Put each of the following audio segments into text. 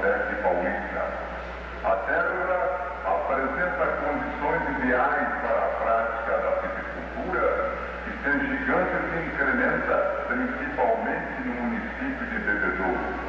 Nordeste paulista. A terra apresenta condições ideais para a prática da piscicultura e seus gigantes se incrementa principalmente no município de Bebedouro.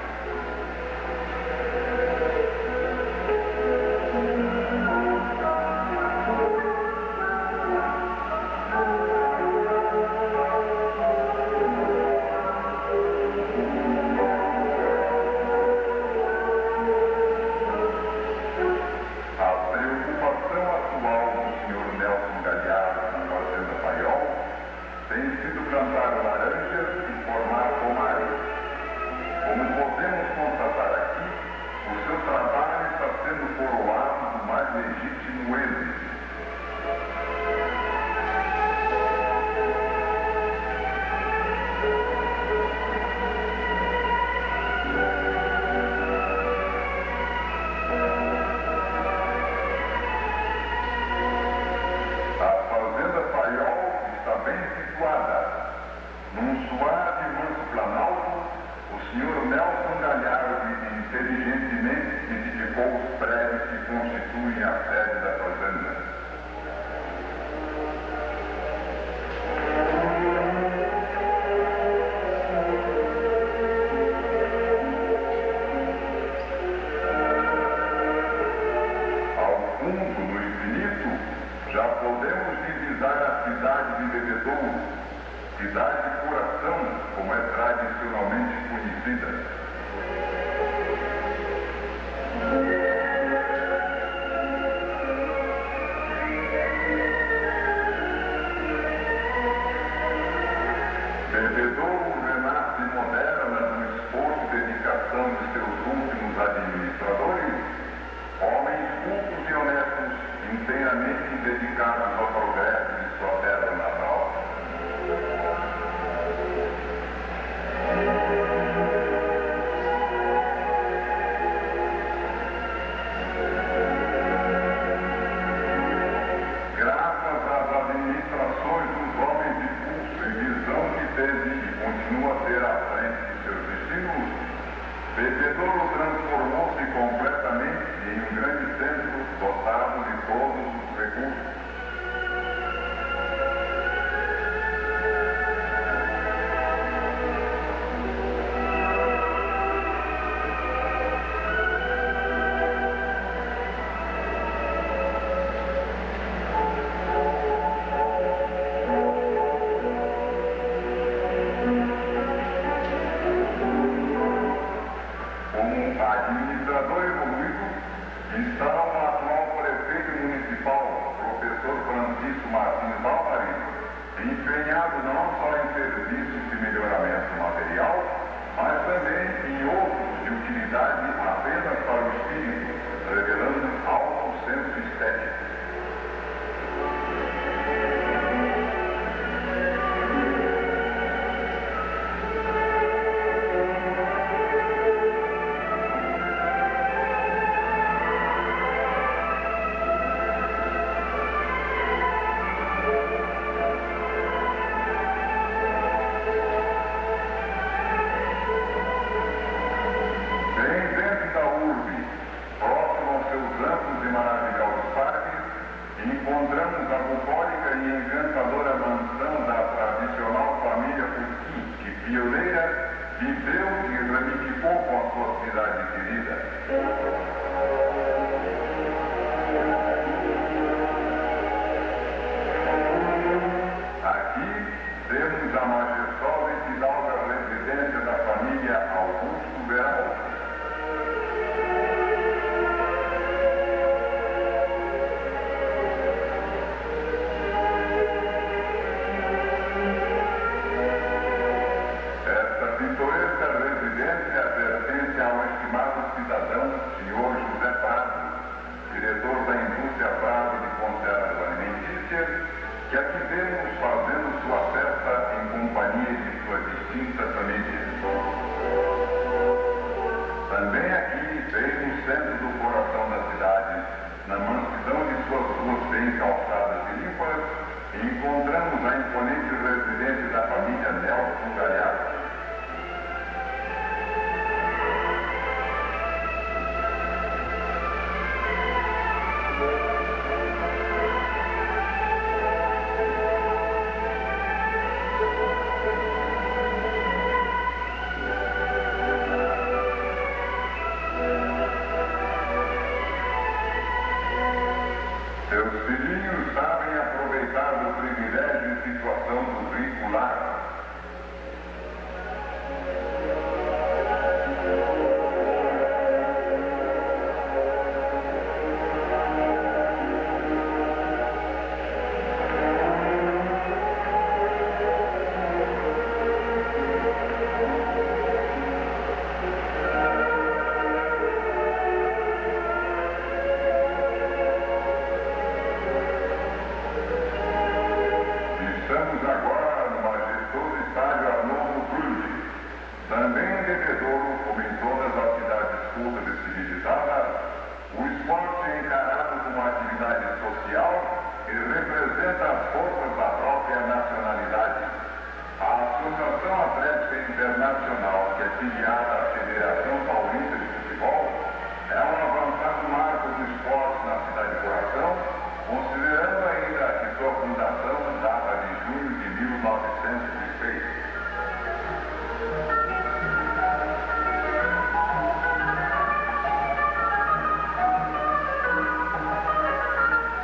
fundação data de junho de 1906.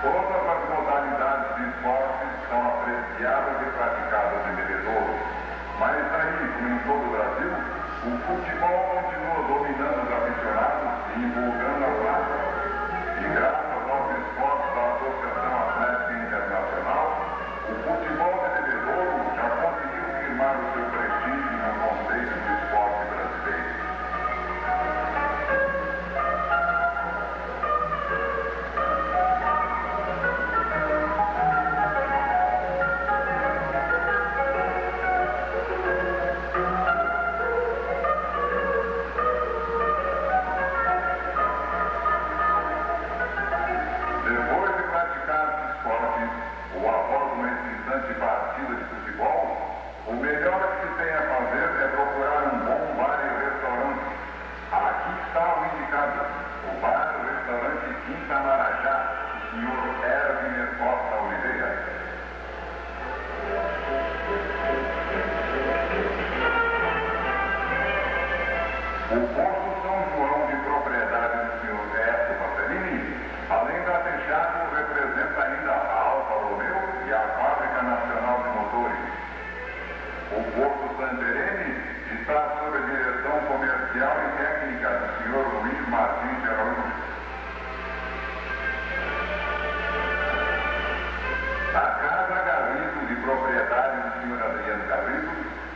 Todas as modalidades de esportes são apreciadas e praticadas em Bebedouro, mas aí, como em todo o Brasil, o futebol continua dominando os aficionados e empolgando a massa. E graças aos esforços da Associação Atlética Internacional, o futebol de Bebedouro já conseguiu firmar o seu prestígio no conceito do esporte brasileiro. Depois de praticar os esportes ou após uma excitante partida de futebol, o melhor que se tem a fazer é procurar um bom bar e restaurante. Aqui está o indicado, o bar e restaurante Quinta Marajá, do senhor Erwin Costa Oliveira. O Posto São João, de propriedade do senhor Ernesto Passerini, além da Teixado, representa ainda a Alfa Romeo e a Fábrica Nacional de Motores. O Porto Santerene está sob a direção comercial e técnica do senhor Luiz Martins de Araújo. A Casa Garrido, de propriedade do senhor Adriano Garrido,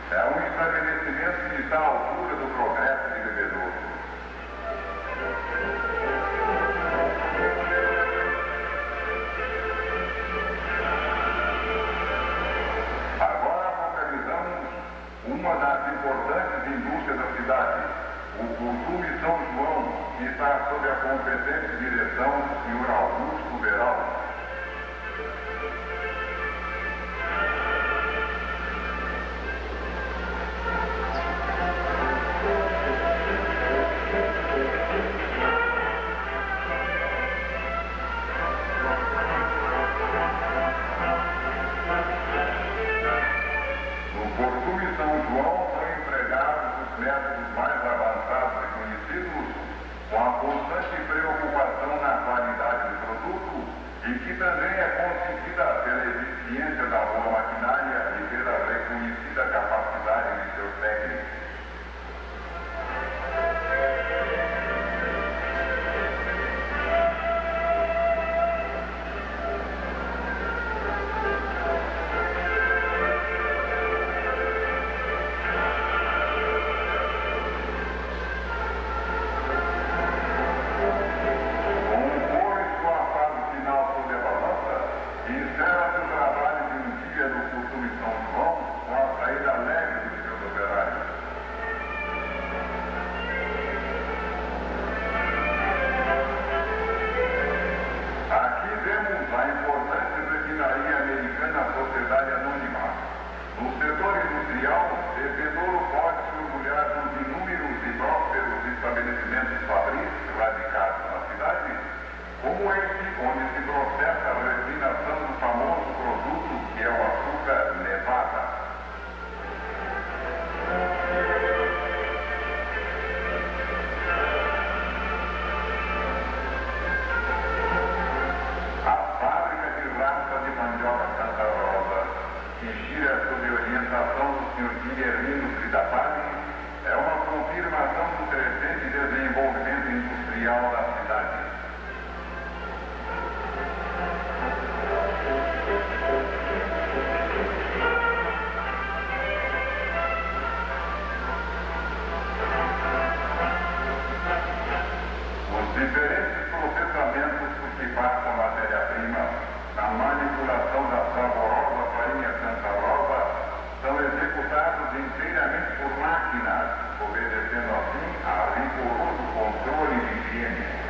é um estabelecimento que está à altura do progresso de Bebedouro. Agora focalizamos uma das importantes indústrias da cidade, o Curtume São João, que está sob a competente direção do senhor Augusto Veral. No Curtume São João são empregados os métodos mais avançados e conhecidos, com a constante preocupação na qualidade do produto e que também é conseguida pela eficiência da boa maquinária e pela reconhecida capacidade de seus técnicos. Com o couro escoafado final sob a balança, encerra-se o trabalho de um dia no Curtume São João com a saída alegre dos seus operários. Aqui vemos a importante refinaria americana Sociedade Anônima. No setor industrial, Bebedouro pode se orgulhar dos inúmeros e prósperos estabelecimentos fabris radicados na cidade, como este onde se processa a refinação do famoso produto que é o açúcar Nevada. A fábrica de raça de mandioca Santa Rosa, que gira sob orientação do Sr. Guilhermino Fridapari, é uma confirmação do crescente desenvolvimento industrial da cidade. Os diferentes processamentos por que passa a matéria-prima na manipulação da saborosa farinha Santa Rosa são executados inteiramente por máquinas, obedecendo assim a rigoroso controle de higiene.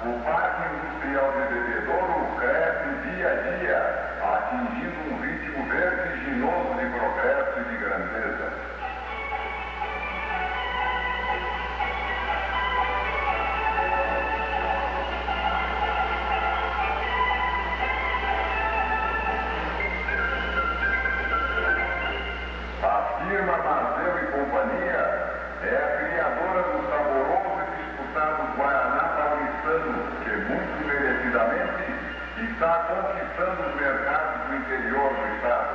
o Parque Industrial de Bebedouro cresce dia a dia, atingindo um ritmo vertiginoso de progresso e de grandeza. A firma Mazeu e Companhia é a criadora do saboroso e disputado Guaraná paulistano, que muito merecidamente está conquistando os mercados do interior do estado.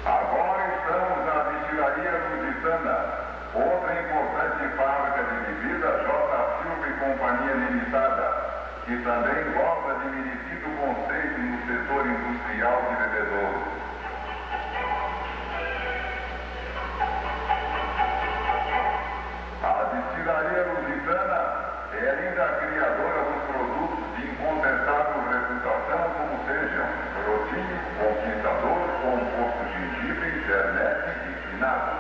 Agora estamos na destilaria Lusitana, outra importante fábrica de bebidas, J. Silva e Companhia Limitada, que também goza de merecido conceito no setor industrial de bebedouro. A destilaria Lusitana é ainda a criadora dos produtos de incontestável reputação, como sejam Brotinho, Conquistador, Composto Gengibre, Gernete e Finado.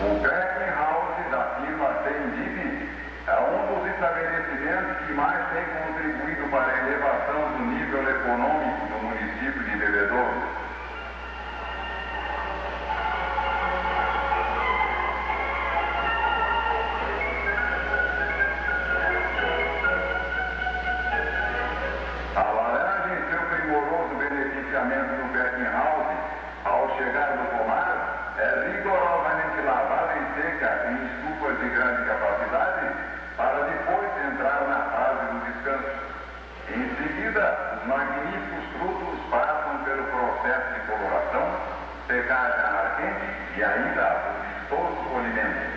O Packing House da firma Tendib é um dos estabelecimentos que mais tem contribuído para a elevação do nível econômico do município de Bebedouro. A laranja em seu primoroso beneficiamento no Packing House, ao chegar no pomar, é rigorosamente lavada e seca em estufas de grande capacidade para depois entrar na fase do descanso. Em seguida, os magníficos frutos passam pelo processo de coloração, secagem a ar quente e ainda o vistoso polimento.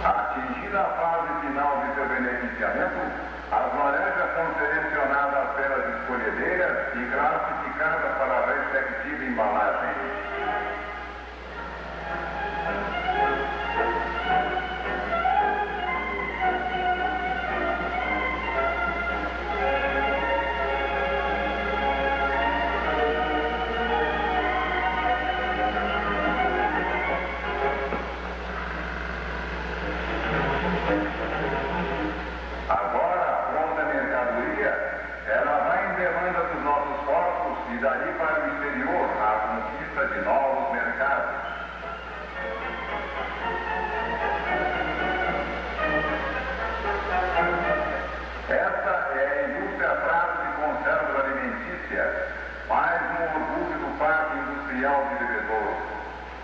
Atingida a fase final de seu beneficiamento, as laranjas são selecionadas pelas escolhedeiras e classificadas para a respectiva embalagem. Agora, a pronta mercadoria, ela vai em demanda dos nossos corpos e dali para o exterior, a conquista de novos mercados. Esta é a indústria Prazo de Conservas Alimentícias, mais um orgulho do Parque Industrial de Bebedouro.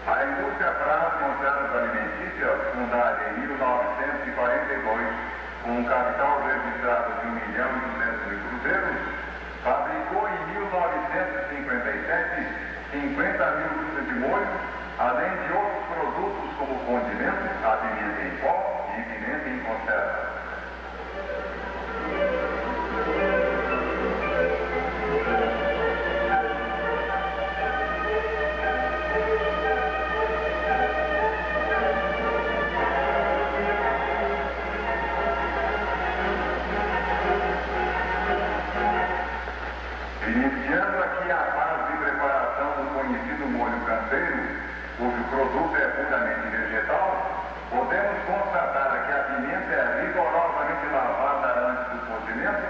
A indústria Prazo de Conservas Alimentícias, fundada em 1942, com um capital registrado de 1.200.000 cruzeiros, fabricou em 1957 50 mil litros de molho, além de outros produtos como condimento, a pimenta em pó e pimenta em conserva. Iniciando aqui a fase de preparação do conhecido molho canteiro, cujo produto é puramente vegetal, podemos constatar que a pimenta é rigorosamente lavada antes do cozimento,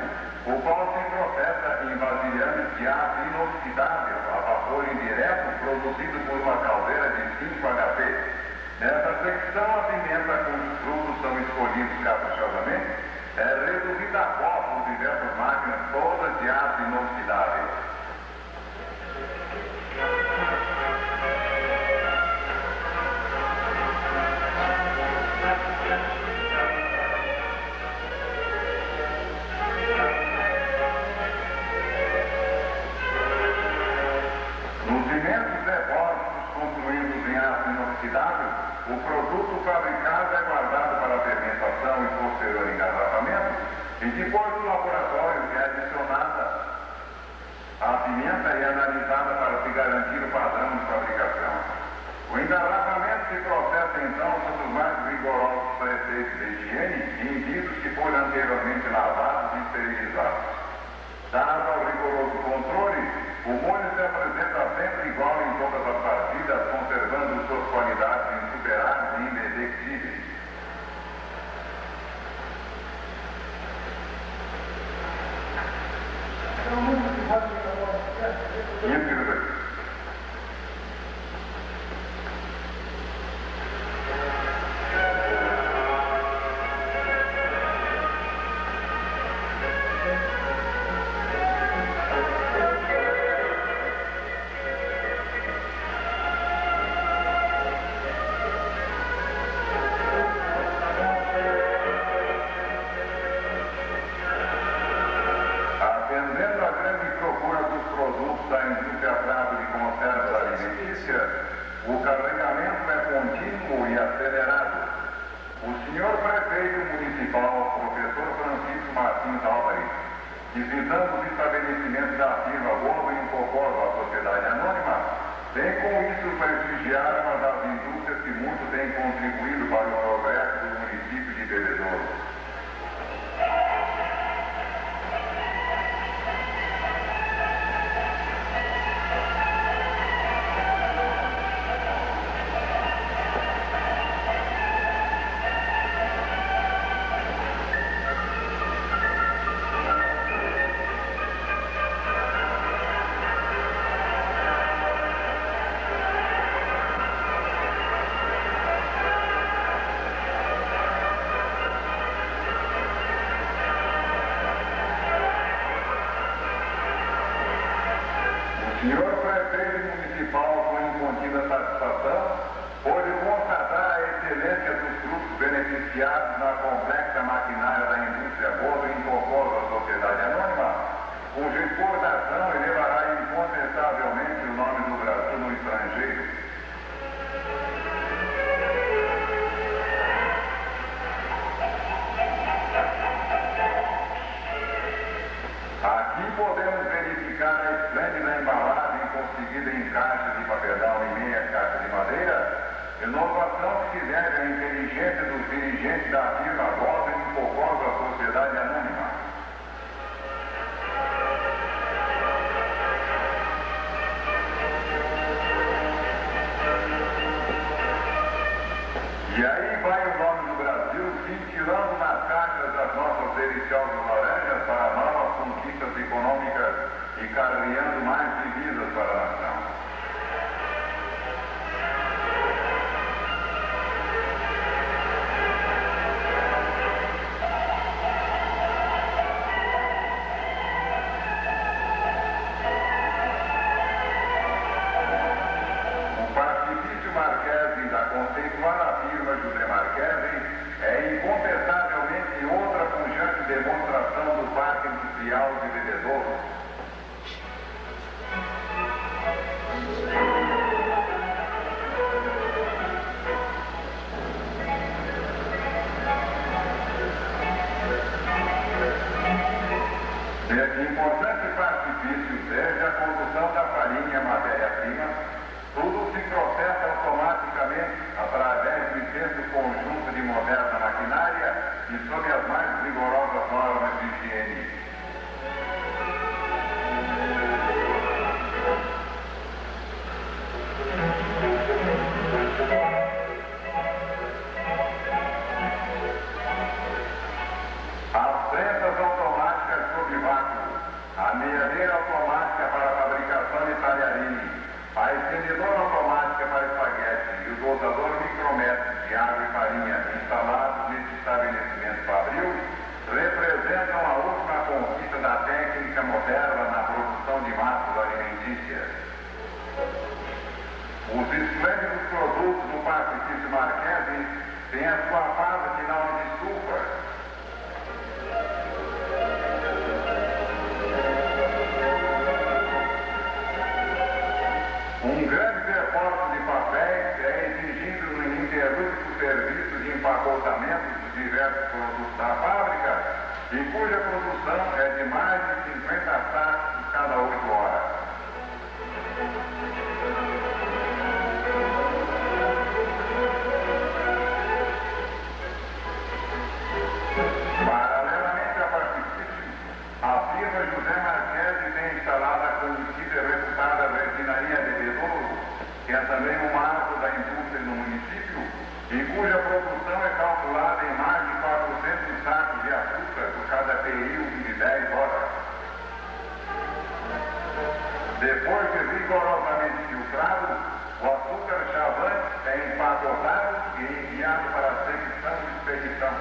o qual se processa em vasilhames de aço inoxidável a vapor indireto produzido por uma caldeira de 5 HP. Nessa secção, a pimenta cujos frutos são escolhidos caprichosamente é reduzida a pó por diversas máquinas, todas de aço inoxidável. Nos imensos depósitos construídos em aço inoxidável, o produto fabricado é guardado para fermentação e posterior engarrafamento, e depois do laboratório garantir o padrão de fabricação. O engarrafamento se processa, então, sob os mais rigorosos preceitos de higiene e em vidros que foram anteriormente lavados e esterilizados. Dado ao rigoroso controle, o molho se apresenta sempre igual em todas as partidas, conservando suas qualidades insuperáveis e indetectíveis. O carregamento é contínuo e acelerado. O senhor prefeito municipal, professor Francisco Martins Álvares, visitando os estabelecimentos da firma Gordo e Incocordo, a Sociedade Anônima, tem com isso prestigiar uma das indústrias que muito tem contribuído para o progresso do município de Bebedouro. Senhor prefeito municipal, com incontida satisfação, pode constatar a excelência dos grupos beneficiados na complexa maquinária da indústria Gordo e Incocordo, a Sociedade Anônima, cuja exportação elevará incontestavelmente o nome do Brasil no estrangeiro. Aqui podemos verificar a esplêndida embalagem conseguida em caixas de papelão e meia caixa de madeira, inovação que se deve à inteligência dos dirigentes da firma Gordo e Incocordo, a Sociedade Anônima. E aí vai o nome do Brasil cintilando nas caixas das nossas deliciosas laranjas para novas conquistas econômicas e carreando mais divisas para a nação. O Pacifício Marquesi da conceituada firma José Marquesi é incontestavelmente outra pujante demonstração do Parque Industrial de Bebedouro. Esse importante partifício, desde a produção da farinha, matéria-prima, tudo se processa automaticamente através do intenso conjunto de moderna maquinária e sob as mais rigorosas normas de higiene. As prensas automáticas sob vácuo, a meadeira automática para a fabricação de talharine, a estendedora automática para espaguete e o dosador micrométrico de água e farinha instalados neste estabelecimento fabril representam a última conquista da técnica moderna na produção de massas alimentícias. Os esplêndidos produtos do Pacifício Marquesi têm a sua fase final de estufa. Um grande depósito de papéis é exigido no ininterrupto serviço de empacotamento dos diversos produtos da fábrica e cuja produção é de mais de 50 sacos cada 8 horas. que é também um marco da indústria no município e cuja produção é calculada em mais de 400 sacos de açúcar por cada período de 10 horas. Depois de rigorosamente filtrado, o açúcar chavante é empacotado e enviado para a secção de expedição.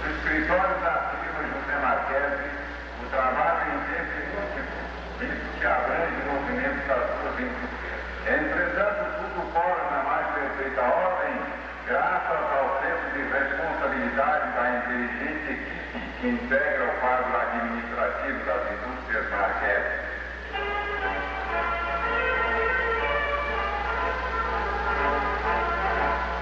No escritório da firma José Marquesi, o trabalho é múltiplo, visto que abrange o movimento das duas indústrias. Entretanto, tudo fora na mais perfeita ordem, graças ao senso de responsabilidade da inteligente equipe que integra o quadro administrativo das indústrias Marquesi.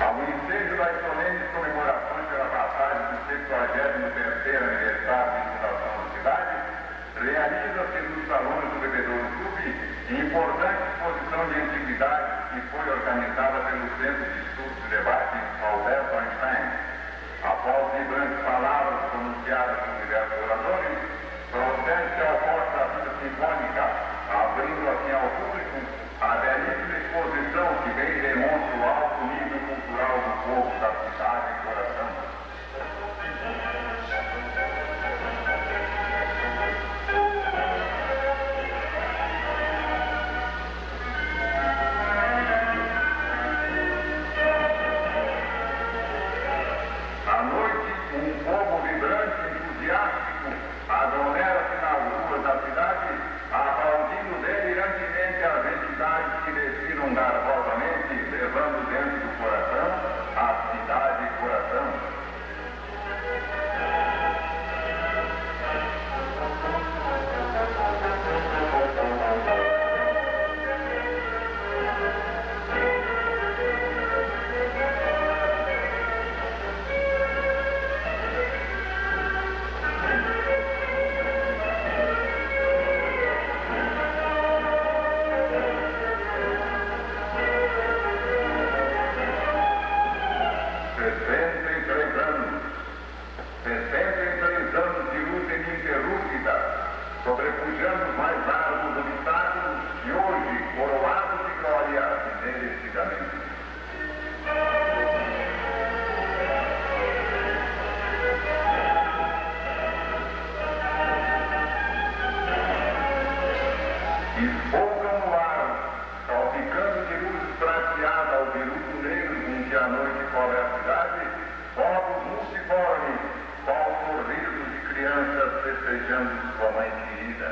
Ao ensejo das solenes comemorações pela passagem do 73º aniversário de fundação da cidade, realiza-se nos salões do Bebedouro Clube importante exposição de antiguidades que foi organizada pelo Centro de Estudos e Debates Alberto Einstein. Após vibrantes palavras pronunciadas por diversos oradores, procede-se ao corte da vida sinfônica, abrindo assim ao público a belíssima exposição que bem demonstra o alto nível cultural do povo da cidade e coração. À noite, um povo vibrante e entusiástico aglomera-se nas ruas da cidade, aplaudindo delirantemente as entidades que desfilam garbosamente, levando dentro do coração a cidade e coração. Sobrepujando os mais árduos obstáculos e hoje, coroados de glória, merecidamente. Espolgam no ar, salpicando de luzes prateadas ao viruto negro com que a noite cobre a cidade, povos multiformes, com sorrisos de crianças festejando sua mãe querida.